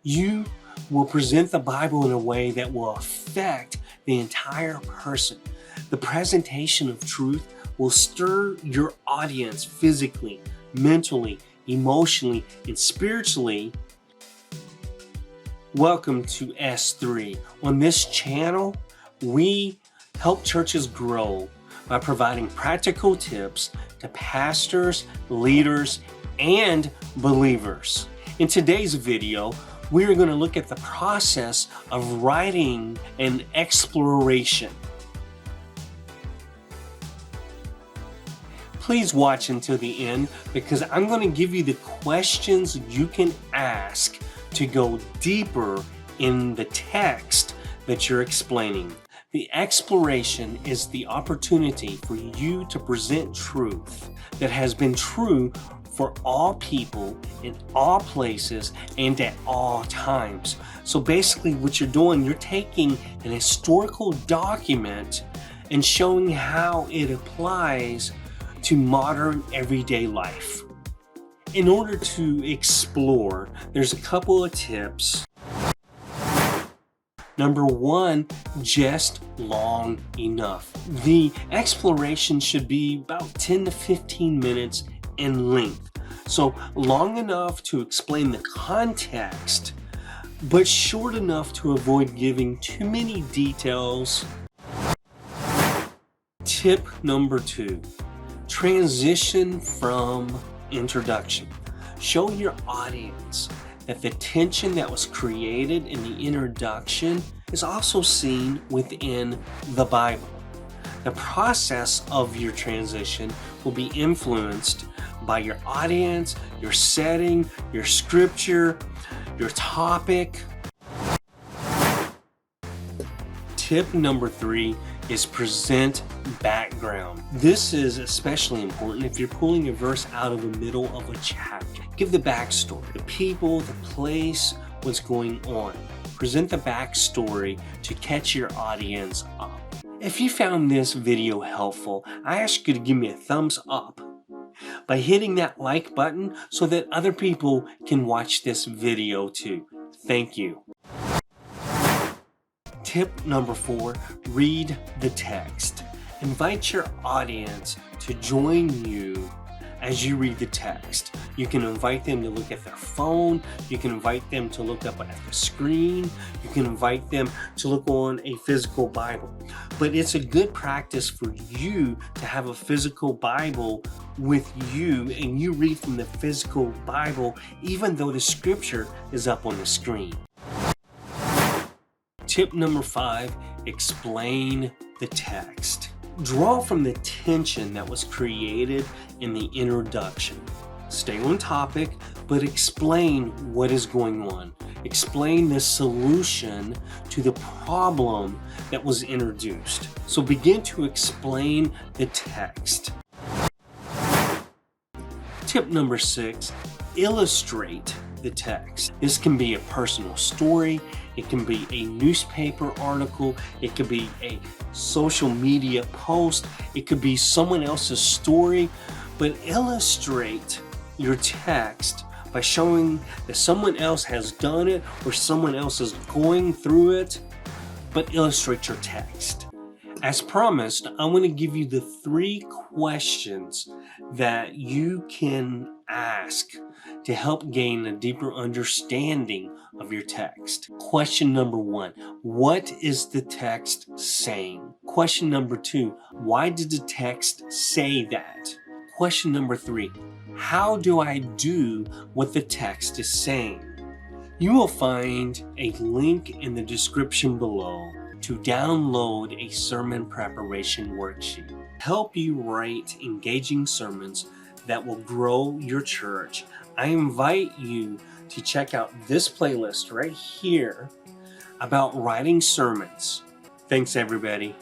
You will present the Bible in a way that will affect the entire person. The presentation of truth will stir your audience physically, mentally, emotionally, and spiritually. Welcome to S3. On this channel, we help churches grow by providing practical tips to pastors, leaders, and believers. In today's video, we are going to look at the process of writing an exploration. Please watch until the end because I'm going to give you the questions you can ask to go deeper in the text that you're explaining. The exploration is the opportunity for you to present truth that has been true for all people in all places and at all times. So basically what you're doing, you're taking an historical document and showing how it applies to modern everyday life. In order to explore, there's a couple of tips. Number one, just long enough. The exploration should be about 10 to 15 minutes in length. So long enough to explain the context, but short enough to avoid giving too many details. Tip number 2, transition from introduction. Show your audience that the tension that was created in the introduction is also seen within the Bible. The process of your transition will be influenced by your audience, your setting, your scripture, your topic. Tip number 3 is present background. This is especially important if you're pulling a verse out of the middle of a chapter. Give the backstory, the people, the place, what's going on. Present the backstory to catch your audience up. If you found this video helpful, I ask you to give me a thumbs up by hitting that like button so that other people can watch this video too. Thank you. Tip number 4, read the text. Invite your audience to join you as you read the text. You can invite them to look at their phone. You can invite them to look up at the screen. You can invite them to look on a physical Bible. But it's a good practice for you to have a physical Bible with you and you read from the physical Bible even though the scripture is up on the screen. Tip number 5, explain the text. Draw from the tension that was created in the introduction. Stay on topic, but explain what is going on. Explain the solution to the problem that was introduced. So begin to explain the text. Tip number 6, illustrate the text. This can be a personal story, it can be a newspaper article, it could be a social media post, it could be someone else's story, but illustrate your text by showing that someone else has done it or someone else is going through it, but illustrate your text. As promised, I want to give you the 3 questions that you can ask to help gain a deeper understanding of your text. Question number 1, what is the text saying? Question number 2, why did the text say that? Question number 3, how do I do what the text is saying? You will find a link in the description below to download a sermon preparation worksheet. Help you write engaging sermons that will grow your church. I invite you to check out this playlist right here about writing sermons. Thanks everybody.